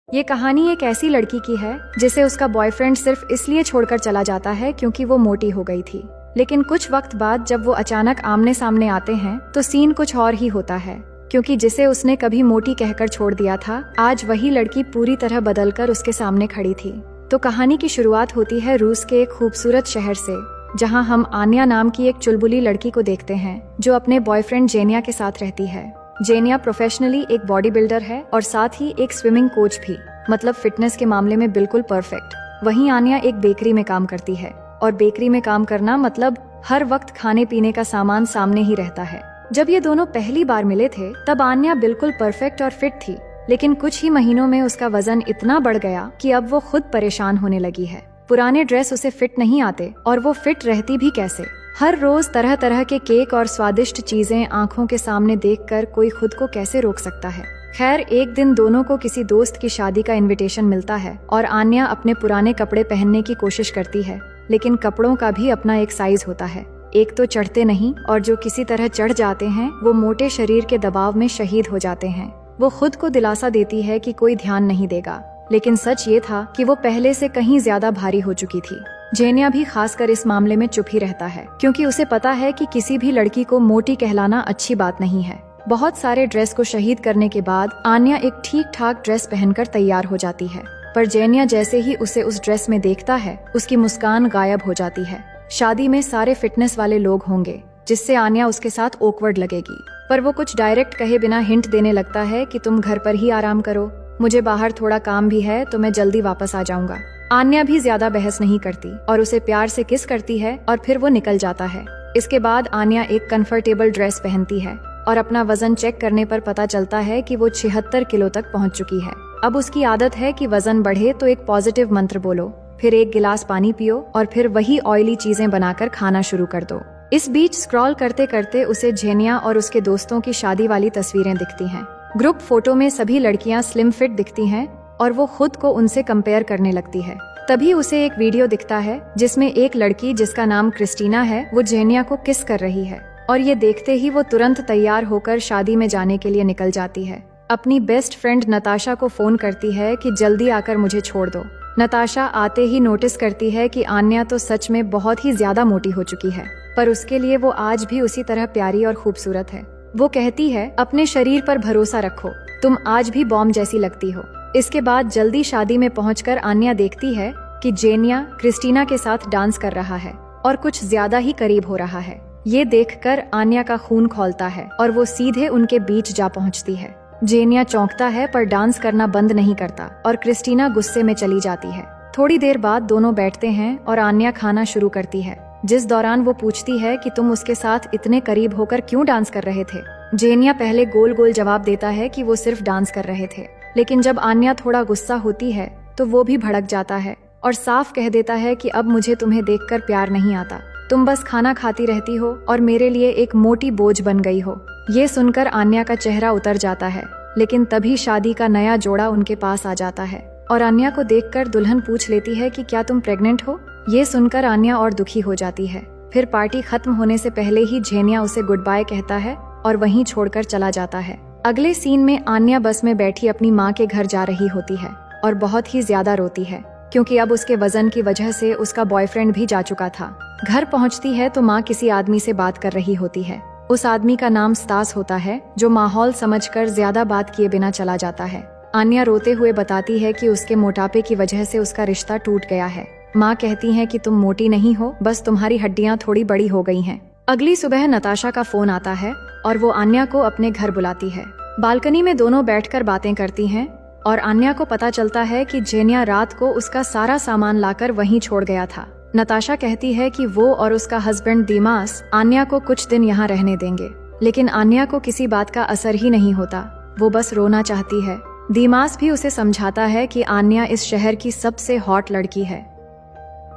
ये कहानी एक ऐसी लड़की की है जिसे उसका बॉयफ्रेंड सिर्फ इसलिए छोड़कर चला जाता है क्योंकि वो मोटी हो गई थी। लेकिन कुछ वक्त बाद जब वो अचानक आमने सामने आते हैं तो सीन कुछ और ही होता है, क्योंकि जिसे उसने कभी मोटी कहकर छोड़ दिया था, आज वही लड़की पूरी तरह बदलकर उसके सामने खड़ी थी। तो कहानी की शुरुआत होती है रूस के एक खूबसूरत शहर से, जहाँ हम आन्या नाम की एक चुलबुली लड़की को देखते हैं जो अपने बॉयफ्रेंड जेनिया के साथ रहती है। जेनिया प्रोफेशनली एक बॉडी बिल्डर है और साथ ही एक स्विमिंग कोच भी, मतलब फिटनेस के मामले में बिल्कुल परफेक्ट। वहीं आन्या एक बेकरी में काम करती है, और बेकरी में काम करना मतलब हर वक्त खाने पीने का सामान सामने ही रहता है। जब ये दोनों पहली बार मिले थे तब आन्या बिल्कुल परफेक्ट और फिट थी, लेकिन कुछ ही महीनों में उसका वजन इतना बढ़ गया कि अब वो खुद परेशान होने लगी है। पुराने ड्रेस उसे फिट नहीं आते और वो फिट रहती भी कैसे। हर रोज तरह तरह के केक और स्वादिष्ट चीजें आंखों के सामने देखकर कोई खुद को कैसे रोक सकता है। खैर, एक दिन दोनों को किसी दोस्त की शादी का इनविटेशन मिलता है और आन्या अपने पुराने कपड़े पहनने की कोशिश करती है, लेकिन कपड़ों का भी अपना एक साइज होता है। एक तो चढ़ते नहीं, और जो किसी तरह चढ़ जाते हैं वो मोटे शरीर के दबाव में शहीद हो जाते हैं। वो खुद को दिलासा देती है कि कोई ध्यान नहीं देगा, लेकिन सच ये था कि वो पहले से कहीं ज्यादा भारी हो चुकी थी। जेनिया भी खासकर इस मामले में चुप ही रहता है, क्योंकि उसे पता है कि किसी भी लड़की को मोटी कहलाना अच्छी बात नहीं है। बहुत सारे ड्रेस को शहीद करने के बाद आन्या एक ठीक ठाक ड्रेस पहनकर तैयार हो जाती है, पर जेनिया जैसे ही उसे उस ड्रेस में देखता है उसकी मुस्कान गायब हो जाती है। शादी में सारे फिटनेस वाले लोग होंगे, जिससे आन्या उसके साथ ऑकवर्ड लगेगी, पर वो कुछ डायरेक्ट कहे बिना हिंट देने लगता है कि तुम घर पर ही आराम करो, मुझे बाहर थोड़ा काम भी है तो मैं जल्दी वापस आ जाऊंगा। आन्या भी ज्यादा बहस नहीं करती और उसे प्यार से किस करती है और फिर वो निकल जाता है। इसके बाद आन्या एक कंफर्टेबल ड्रेस पहनती है और अपना वजन चेक करने पर पता चलता है कि वो 76 किलो तक पहुंच चुकी है। अब उसकी आदत है कि वजन बढ़े तो एक पॉजिटिव मंत्र बोलो, फिर एक गिलास पानी पियो और फिर वही ऑयली चीजें बनाकर खाना शुरू कर दो। इस बीच स्क्रॉल करते करते उसे जेनिया और उसके दोस्तों की शादी वाली तस्वीरें दिखती हैं। ग्रुप फोटो में सभी लड़कियां स्लिम फिट दिखती हैं और वो खुद को उनसे कंपेयर करने लगती है। तभी उसे एक वीडियो दिखता है जिसमें एक लड़की जिसका नाम क्रिस्टीना है वो जेनिया को किस कर रही है, और ये देखते ही वो तुरंत तैयार होकर शादी में जाने के लिए निकल जाती है। अपनी बेस्ट फ्रेंड नताशा को फोन करती है कि जल्दी आकर मुझे छोड़ दो। नताशा आते ही नोटिस करती है कि आन्या तो सच में बहुत ही ज्यादा मोटी हो चुकी है, पर उसके लिए वो आज भी उसी तरह प्यारी और खूबसूरत है। वो कहती है, अपने शरीर पर भरोसा रखो, तुम आज भी बॉम्ब जैसी लगती हो। इसके बाद जल्दी शादी में पहुंचकर आन्या देखती है कि जेनिया क्रिस्टीना के साथ डांस कर रहा है और कुछ ज्यादा ही करीब हो रहा है। ये देखकर आन्या का खून खौलता है और वो सीधे उनके बीच जा पहुंचती है। जेनिया चौंकता है पर डांस करना बंद नहीं करता और क्रिस्टीना गुस्से में चली जाती है। थोड़ी देर बाद दोनों बैठते हैं और आन्या खाना शुरू करती है, जिस दौरान वो पूछती है कि तुम उसके साथ इतने करीब होकर क्यों डांस कर रहे थे। जेनिया पहले गोल गोल जवाब देता है कि वो सिर्फ डांस कर रहे थे, लेकिन जब आन्या थोड़ा गुस्सा होती है तो वो भी भड़क जाता है और साफ कह देता है कि अब मुझे तुम्हें देखकर प्यार नहीं आता, तुम बस खाना खाती रहती हो और मेरे लिए एक मोटी बोझ बन गई हो। ये सुनकर आन्या का चेहरा उतर जाता है, लेकिन तभी शादी का नया जोड़ा उनके पास आ जाता है और आन्या को देखकर दुल्हन पूछ लेती है कि क्या तुम प्रेग्नेंट हो। ये सुनकर आन्या और दुखी हो जाती है। फिर पार्टी खत्म होने से पहले ही जेनिया उसे गुड बाय कहता है और वहीं छोड़कर चला जाता है। अगले सीन में आन्या बस में बैठी अपनी माँ के घर जा रही होती है और बहुत ही ज्यादा रोती है, क्योंकि अब उसके वजन की वजह से उसका बॉयफ्रेंड भी जा चुका था। घर पहुंचती है तो माँ किसी आदमी से बात कर रही होती है। उस आदमी का नाम स्टास होता है, जो माहौल समझकर ज्यादा बात किए बिना चला जाता है। आन्या रोते हुए बताती है कि उसके मोटापे की वजह से उसका रिश्ता टूट गया है। माँ कहती है कि तुम मोटी नहीं हो, बस तुम्हारी हड्डियाँ थोड़ी बड़ी हो गई हैं। अगली सुबह नताशा का फोन आता है और वो आन्या को अपने घर बुलाती है। बालकनी में दोनों बैठकर बातें करती हैं और आन्या को पता चलता है कि जेनिया रात को उसका सारा सामान लाकर वहीं छोड़ गया था। नताशा कहती है कि वो और उसका हस्बैंड दीमास आन्या को कुछ दिन यहाँ रहने देंगे, लेकिन आन्या को किसी बात का असर ही नहीं होता, वो बस रोना चाहती है। दीमास भी उसे समझाता है कि आन्या इस शहर की सबसे हॉट लड़की है,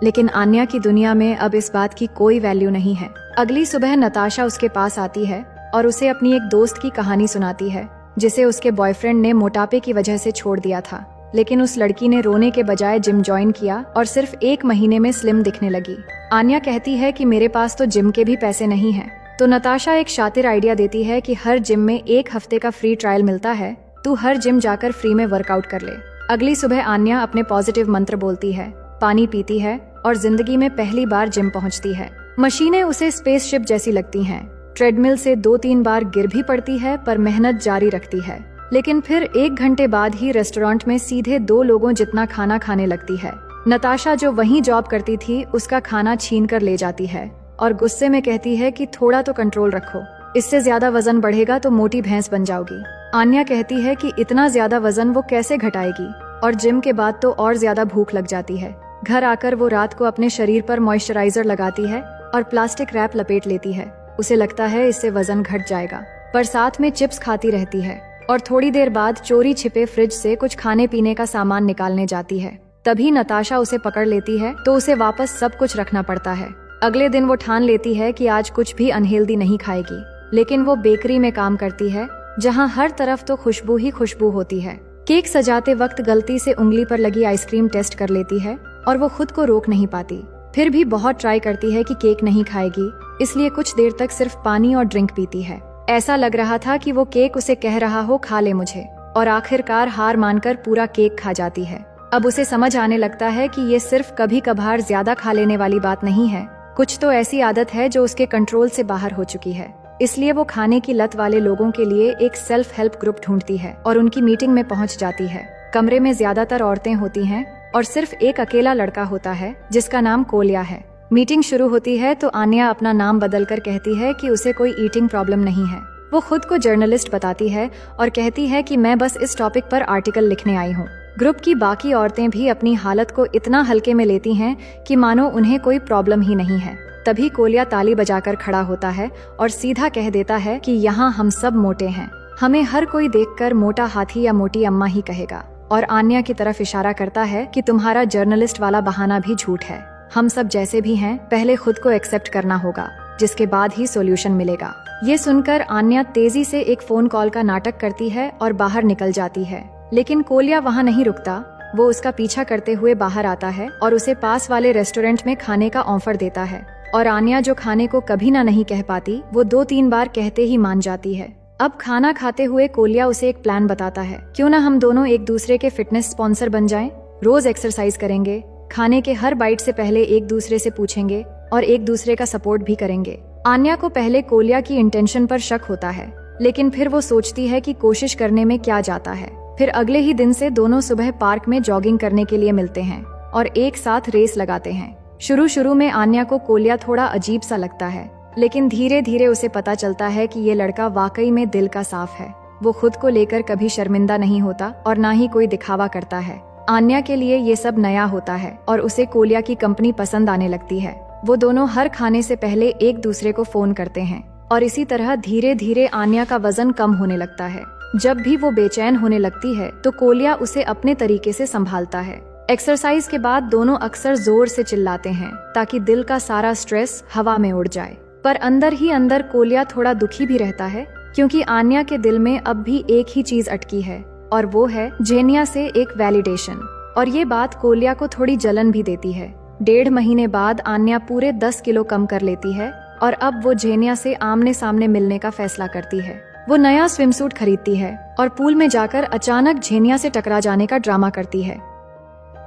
लेकिन आन्या की दुनिया में अब इस बात की कोई वैल्यू नहीं है। अगली सुबह नताशा उसके पास आती है और उसे अपनी एक दोस्त की कहानी सुनाती है, जिसे उसके बॉयफ्रेंड ने मोटापे की वजह से छोड़ दिया था, लेकिन उस लड़की ने रोने के बजाय जिम ज्वाइन किया और सिर्फ 1 महीने में स्लिम दिखने लगी। आन्या कहती है कि मेरे पास तो जिम के भी पैसे नहीं हैं, तो नताशा एक शातिर आइडिया देती है कि हर जिम में 1 हफ्ते का फ्री ट्रायल मिलता है, तू हर जिम जाकर फ्री में वर्कआउट कर ले। अगली सुबह आन्या अपने पॉजिटिव मंत्र बोलती है, पानी पीती है और जिंदगी में पहली बार जिम पहुंचती है। मशीनें उसे स्पेसशिप जैसी लगती हैं। ट्रेडमिल से 2-3 बार गिर भी पड़ती है पर मेहनत जारी रखती है। लेकिन फिर 1 घंटे बाद ही रेस्टोरेंट में सीधे 2 लोगों जितना खाना खाने लगती है। नताशा जो वहीं जॉब करती थी उसका खाना छीन कर ले जाती है और गुस्से में कहती है कि थोड़ा तो कंट्रोल रखो, इससे ज्यादा वजन बढ़ेगा तो मोटी भैंस बन जाओगी। आन्या कहती है कि इतना ज्यादा वजन वो कैसे घटाएगी और जिम के बाद तो और ज्यादा भूख लग जाती है। घर आकर वो रात को अपने शरीर पर मॉइस्चराइजर लगाती है और प्लास्टिक रैप लपेट लेती है। उसे लगता है इससे वजन घट जाएगा, पर साथ में चिप्स खाती रहती है और थोड़ी देर बाद चोरी छिपे फ्रिज से कुछ खाने पीने का सामान निकालने जाती है। तभी नताशा उसे पकड़ लेती है तो उसे वापस सब कुछ रखना पड़ता है। अगले दिन वो ठान लेती है कि आज कुछ भी अनहेल्दी नहीं खाएगी, लेकिन वो बेकरी में काम करती है जहाँ हर तरफ तो खुशबू ही खुशबू होती है। केक सजाते वक्त गलती से उंगली पर लगी आइसक्रीम टेस्ट कर लेती है और वो खुद को रोक नहीं पाती। फिर भी बहुत ट्राई करती है कि केक नहीं खाएगी, इसलिए कुछ देर तक सिर्फ पानी और ड्रिंक पीती है। ऐसा लग रहा था कि वो केक उसे कह रहा हो खा ले मुझे, और आखिरकार हार मानकर पूरा केक खा जाती है। अब उसे समझ आने लगता है कि ये सिर्फ कभी कभार ज्यादा खा लेने वाली बात नहीं है, कुछ तो ऐसी आदत है जो उसके कंट्रोल से बाहर हो चुकी है। इसलिए वो खाने की लत वाले लोगों के लिए एक सेल्फ हेल्प ग्रुप ढूंढती है और उनकी मीटिंग में पहुंच जाती है। कमरे में ज्यादातर औरतें होती हैं और सिर्फ एक अकेला लड़का होता है जिसका नाम कोलिया है। मीटिंग शुरू होती है तो आन्या अपना नाम बदलकर कहती है कि उसे कोई ईटिंग प्रॉब्लम नहीं है। वो खुद को जर्नलिस्ट बताती है और कहती है कि मैं बस इस टॉपिक पर आर्टिकल लिखने आई हूँ। ग्रुप की बाकी औरतें भी अपनी हालत को इतना हल्के में लेती हैं कि मानो उन्हें कोई प्रॉब्लम ही नहीं है। तभी कोलिया ताली बजाकर खड़ा होता है और सीधा कह देता है कि यहाँ हम सब मोटे हैं, हमें हर कोई देखकर मोटा हाथी या मोटी अम्मा ही कहेगा। और आन्या की तरफ इशारा करता है कि तुम्हारा जर्नलिस्ट वाला बहाना भी झूठ है, हम सब जैसे भी हैं, पहले खुद को एक्सेप्ट करना होगा, जिसके बाद ही सॉल्यूशन मिलेगा। ये सुनकर आन्या तेजी से एक फोन कॉल का नाटक करती है और बाहर निकल जाती है, लेकिन कोलिया वहाँ नहीं रुकता। वो उसका पीछा करते हुए बाहर आता है और उसे पास वाले रेस्टोरेंट में खाने का ऑफर देता है। और आन्या जो खाने को कभी ना नहीं कह पाती, वो 2-3 बार कहते ही मान जाती है। अब खाना खाते हुए कोलिया उसे एक प्लान बताता है, क्यों ना हम दोनों एक दूसरे के फिटनेस स्पॉन्सर बन जाएं, रोज एक्सरसाइज करेंगे, खाने के हर बाइट से पहले एक दूसरे से पूछेंगे और एक दूसरे का सपोर्ट भी करेंगे। आन्या को पहले कोलिया की इंटेंशन पर शक होता है, लेकिन फिर वो सोचती है कि कोशिश करने में क्या जाता है। फिर अगले ही दिन से दोनों सुबह पार्क में जॉगिंग करने के लिए मिलते हैं और एक साथ रेस लगाते हैं। शुरू में आन्या को कोलिया थोड़ा अजीब सा लगता है, लेकिन धीरे धीरे उसे पता चलता है कि ये लड़का वाकई में दिल का साफ है। वो खुद को लेकर कभी शर्मिंदा नहीं होता और ना ही कोई दिखावा करता है। आन्या के लिए ये सब नया होता है और उसे कोलिया की कंपनी पसंद आने लगती है। वो दोनों हर खाने से पहले एक दूसरे को फोन करते हैं और इसी तरह धीरे धीरे आन्या का वजन कम होने लगता है। जब भी वो बेचैन होने लगती है तो कोलिया उसे अपने तरीके से संभालता है। एक्सरसाइज के बाद दोनों अक्सर जोर से चिल्लाते हैं ताकि दिल का सारा स्ट्रेस हवा में उड़ जाए। पर अंदर ही अंदर कोलिया थोड़ा दुखी भी रहता है, क्योंकि आन्या के दिल में अब भी एक ही चीज अटकी है और वो है जेनिया से एक वैलिडेशन। और ये बात कोलिया को थोड़ी जलन भी देती है। 1.5 महीने बाद आन्या पूरे 10 किलो कम कर लेती है और अब वो जेनिया से आमने सामने मिलने का फैसला करती है। वो नया स्विमसूट खरीदती है और पूल में जाकर अचानक जेनिया से टकरा जाने का ड्रामा करती है।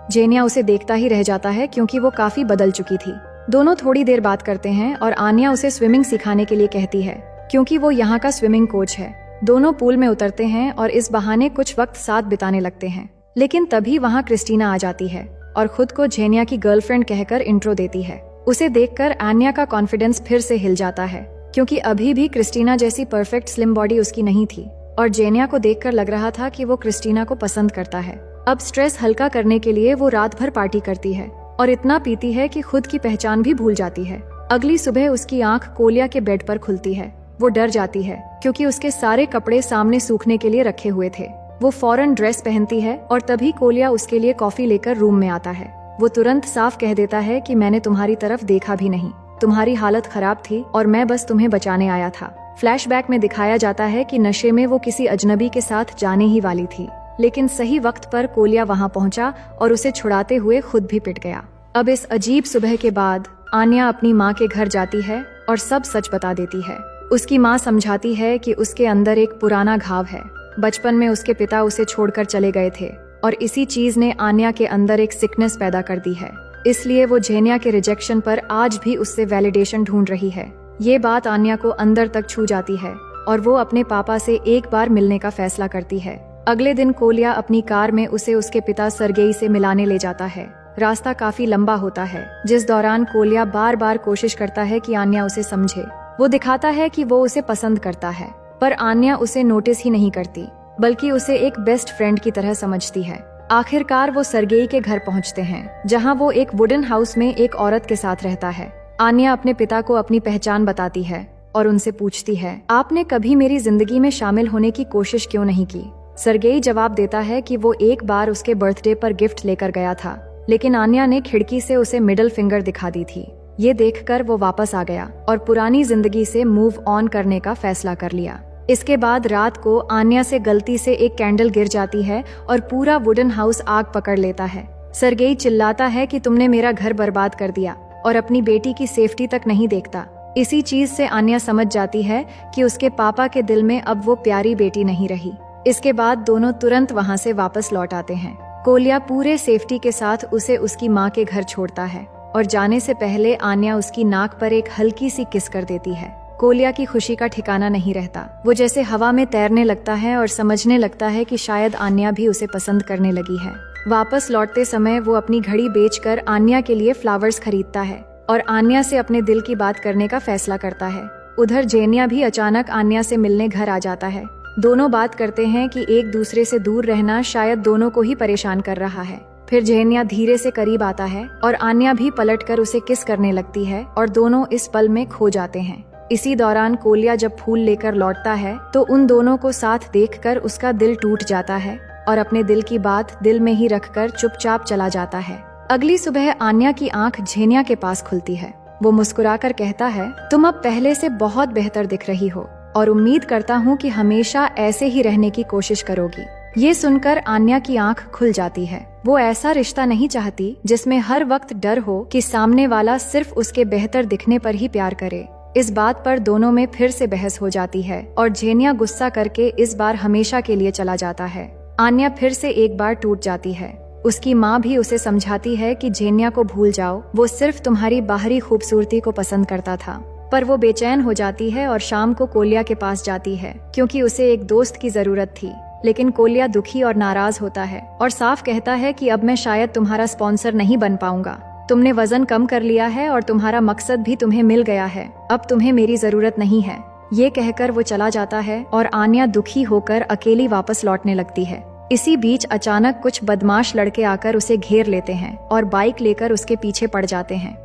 जेनिया उसे देखता ही रह जाता है क्योंकि वो काफी बदल चुकी थी। दोनों थोड़ी देर बात करते हैं और आन्या उसे स्विमिंग सिखाने के लिए कहती है, क्योंकि वो यहाँ का स्विमिंग कोच है। दोनों पूल में उतरते हैं और इस बहाने कुछ वक्त साथ बिताने लगते हैं। लेकिन तभी वहाँ क्रिस्टीना आ जाती है और खुद को जेनिया की गर्लफ्रेंड कहकर इंट्रो देती है। उसे देखकर आन्या का कॉन्फिडेंस फिर से हिल जाता है, क्योंकि अभी भी क्रिस्टीना जैसी परफेक्ट स्लिम बॉडी उसकी नहीं थी और जेनिया को देखकर लग रहा था कि वो क्रिस्टीना को पसंद करता है। अब स्ट्रेस हल्का करने के लिए वो रात भर पार्टी करती है और इतना पीती है कि खुद की पहचान भी भूल जाती है। अगली सुबह उसकी आंख कोलिया के बेड पर खुलती है। वो डर जाती है क्योंकि उसके सारे कपड़े सामने सूखने के लिए रखे हुए थे। वो फौरन ड्रेस पहनती है और तभी कोलिया उसके लिए कॉफी लेकर रूम में आता है। वो तुरंत साफ कह देता है कि मैंने तुम्हारी तरफ देखा भी नहीं, तुम्हारी हालत खराब थी और मैं बस तुम्हें बचाने आया था। फ्लैशबैक में दिखाया जाता है कि नशे में वो किसी अजनबी के साथ जाने ही वाली थी, लेकिन सही वक्त पर कोलिया वहाँ पहुँचा और उसे छुड़ाते हुए खुद भी पिट गया। अब इस अजीब सुबह के बाद आन्या अपनी माँ के घर जाती है और सब सच बता देती है। उसकी माँ समझाती है कि उसके अंदर एक पुराना घाव है। बचपन में उसके पिता उसे छोड़कर चले गए थे और इसी चीज ने आन्या के अंदर एक सिकनेस पैदा कर दी है। इसलिए वो जेनिया के रिजेक्शन पर आज भी उससे वैलिडेशन ढूंढ रही है। ये बात आन्या को अंदर तक छू जाती है और वो अपने पापा से एक बार मिलने का फैसला करती है। अगले दिन कोलिया अपनी कार में उसे उसके पिता सरगेई से मिलाने ले जाता है। रास्ता काफी लंबा होता है, जिस दौरान कोलिया बार बार कोशिश करता है कि आन्या उसे समझे। वो दिखाता है कि वो उसे पसंद करता है, पर आन्या उसे नोटिस ही नहीं करती, बल्कि उसे एक बेस्ट फ्रेंड की तरह समझती है। आखिरकार वो सरगेई के घर पहुंचते हैं, जहां वो एक वुडन हाउस में एक औरत के साथ रहता है। आन्या अपने पिता को अपनी पहचान बताती है और उनसे पूछती है, आपने कभी मेरी जिंदगी में शामिल होने की कोशिश क्यों नहीं की? सरगेई जवाब देता है कि वो एक बार उसके बर्थडे पर गिफ्ट लेकर गया था, लेकिन आन्या ने खिड़की से उसे मिडिल फिंगर दिखा दी थी। ये देखकर वो वापस आ गया और पुरानी जिंदगी से मूव ऑन करने का फैसला कर लिया। इसके बाद रात को आन्या से गलती से एक कैंडल गिर जाती है और पूरा वुडन हाउस आग पकड़ लेता है। सरगेई चिल्लाता है कि तुमने मेरा घर बर्बाद कर दिया और अपनी बेटी की सेफ्टी तक नहीं देखता। इसी चीज से आन्या समझ जाती है कि उसके पापा के दिल में अब वो प्यारी बेटी नहीं रही। इसके बाद दोनों तुरंत वहाँ से वापस लौट आते हैं। कोलिया पूरे सेफ्टी के साथ उसे उसकी माँ के घर छोड़ता है और जाने से पहले आन्या उसकी नाक पर एक हल्की सी किस कर देती है। कोलिया की खुशी का ठिकाना नहीं रहता। वो जैसे हवा में तैरने लगता है और समझने लगता है कि शायद आन्या भी उसे पसंद करने लगी है। वापस लौटते समय वो अपनी घड़ी बेचकर आन्या के लिए फ्लावर्स खरीदता है और आन्या से अपने दिल की बात करने का फैसला करता है। उधर जेनिया भी अचानक आन्या से मिलने घर आ जाता है। दोनों बात करते हैं कि एक दूसरे से दूर रहना शायद दोनों को ही परेशान कर रहा है। फिर जेनिया धीरे से करीब आता है और आन्या भी पलटकर उसे किस करने लगती है और दोनों इस पल में खो जाते हैं। इसी दौरान कोलिया जब फूल लेकर लौटता है तो उन दोनों को साथ देखकर उसका दिल टूट जाता है और अपने दिल की बात दिल में ही रखकर चुपचाप चला जाता है। अगली सुबह आन्या की आंख जेनिया के पास खुलती है। वो मुस्कुराकर कहता है, तुम अब पहले से बहुत बेहतर दिख रही हो और उम्मीद करता हूँ कि हमेशा ऐसे ही रहने की कोशिश करोगी। ये सुनकर आन्या की आंख खुल जाती है। वो ऐसा रिश्ता नहीं चाहती जिसमें हर वक्त डर हो कि सामने वाला सिर्फ उसके बेहतर दिखने पर ही प्यार करे। इस बात पर दोनों में फिर से बहस हो जाती है और जेनिया गुस्सा करके इस बार हमेशा के लिए चला जाता है। आन्या फिर से एक बार टूट जाती है। उसकी माँ भी उसे समझाती है कि जेनिया को भूल जाओ, वो सिर्फ तुम्हारी बाहरी खूबसूरती को पसंद करता था। पर वो बेचैन हो जाती है और शाम को कोलिया के पास जाती है क्योंकि उसे एक दोस्त की जरूरत थी। लेकिन कोलिया दुखी और नाराज होता है और साफ कहता है कि अब मैं शायद तुम्हारा स्पॉन्सर नहीं बन पाऊंगा। तुमने वजन कम कर लिया है और तुम्हारा मकसद भी तुम्हें मिल गया है। अब तुम्हें मेरी जरूरत नहीं है। ये कहकर वो चला जाता है और आन्या दुखी होकर अकेली वापस लौटने लगती है। इसी बीच अचानक कुछ बदमाश लड़के आकर उसे घेर लेते हैं और बाइक लेकर उसके पीछे पड़ जाते हैं।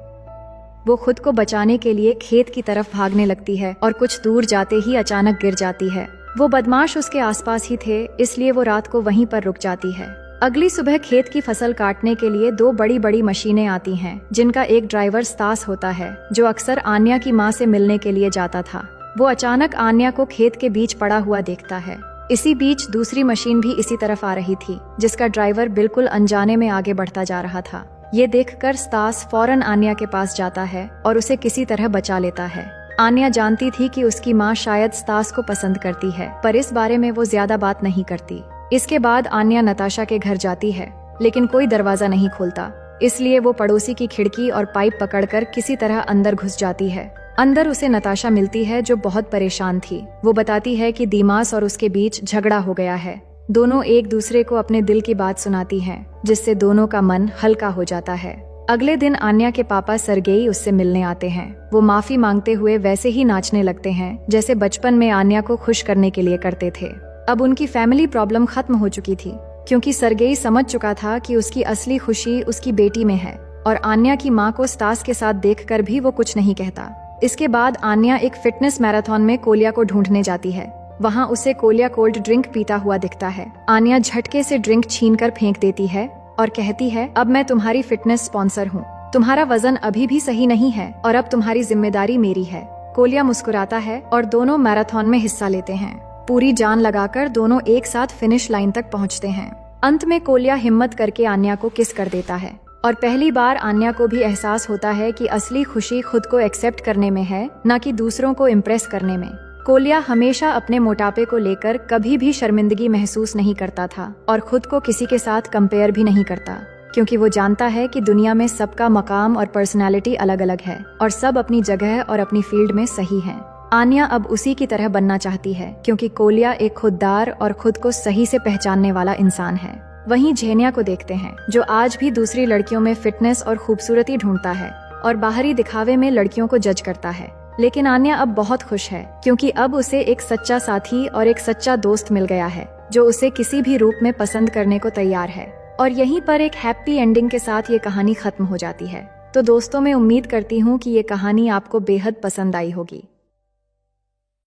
वो खुद को बचाने के लिए खेत की तरफ भागने लगती है और कुछ दूर जाते ही अचानक गिर जाती है। वो बदमाश उसके आसपास ही थे, इसलिए वो रात को वहीं पर रुक जाती है। अगली सुबह खेत की फसल काटने के लिए दो बड़ी बड़ी मशीनें आती हैं, जिनका एक ड्राइवर स्तास होता है जो अक्सर आन्या की माँ से मिलने के लिए जाता था। वो अचानक आन्या को खेत के बीच पड़ा हुआ देखता है। इसी बीच दूसरी मशीन भी इसी तरफ आ रही थी, जिसका ड्राइवर बिल्कुल अनजाने में आगे बढ़ता जा रहा था। ये देखकर स्तास फौरन आन्या के पास जाता है और उसे किसी तरह बचा लेता है। आन्या जानती थी कि उसकी माँ शायद स्तास को पसंद करती है, पर इस बारे में वो ज्यादा बात नहीं करती। इसके बाद आन्या नताशा के घर जाती है, लेकिन कोई दरवाजा नहीं खोलता, इसलिए वो पड़ोसी की खिड़की और पाइप पकड़कर किसी तरह अंदर घुस जाती है। अंदर उसे नताशा मिलती है जो बहुत परेशान थी। वो बताती है कि दीमास और उसके बीच झगड़ा हो गया है। दोनों एक दूसरे को अपने दिल की बात सुनाती हैं, जिससे दोनों का मन हल्का हो जाता है। अगले दिन आन्या के पापा सरगेई उससे मिलने आते हैं। वो माफी मांगते हुए वैसे ही नाचने लगते हैं जैसे बचपन में आन्या को खुश करने के लिए करते थे। अब उनकी फैमिली प्रॉब्लम खत्म हो चुकी थी, क्योंकि सरगेई समझ चुका था कि उसकी असली खुशी उसकी बेटी में है और आन्या की माँ को स्तास के साथ देखकर भी वो कुछ नहीं कहता। इसके बाद आन्या एक फिटनेस मैराथन में कोलिया को ढूंढने जाती है। वहाँ उसे कोलिया कोल्ड ड्रिंक पीता हुआ दिखता है। आन्या झटके से ड्रिंक छीनकर फेंक देती है और कहती है, अब मैं तुम्हारी फिटनेस स्पॉन्सर हूँ। तुम्हारा वजन अभी भी सही नहीं है और अब तुम्हारी जिम्मेदारी मेरी है। कोलिया मुस्कुराता है और दोनों मैराथन में हिस्सा लेते हैं। पूरी जान लगाकर दोनों एक साथ फिनिश लाइन तक पहुंचते हैं। अंत में कोलिया हिम्मत करके आन्या को किस कर देता है और पहली बार आन्या को भी एहसास होता है कि असली खुशी खुद को एक्सेप्ट करने में है, न कि दूसरों को इम्प्रेस करने में। कोलिया हमेशा अपने मोटापे को लेकर कभी भी शर्मिंदगी महसूस नहीं करता था और खुद को किसी के साथ कंपेयर भी नहीं करता, क्योंकि वो जानता है कि दुनिया में सबका मकाम और पर्सनालिटी अलग अलग है और सब अपनी जगह और अपनी फील्ड में सही हैं। आन्या अब उसी की तरह बनना चाहती है, क्योंकि कोलिया एक खुददार और खुद को सही से पहचानने वाला इंसान है। वहीं झेनिया को देखते हैं, जो आज भी दूसरी लड़कियों में फिटनेस और खूबसूरती ढूंढता है और बाहरी दिखावे में लड़कियों को जज करता है। लेकिन आन्या अब बहुत खुश है, क्योंकि अब उसे एक सच्चा साथी और एक सच्चा दोस्त मिल गया है, जो उसे किसी भी रूप में पसंद करने को तैयार है। और यहीं पर एक हैप्पी एंडिंग के साथ ये कहानी खत्म हो जाती है। तो दोस्तों, मैं उम्मीद करती हूँ कि ये कहानी आपको बेहद पसंद आई होगी।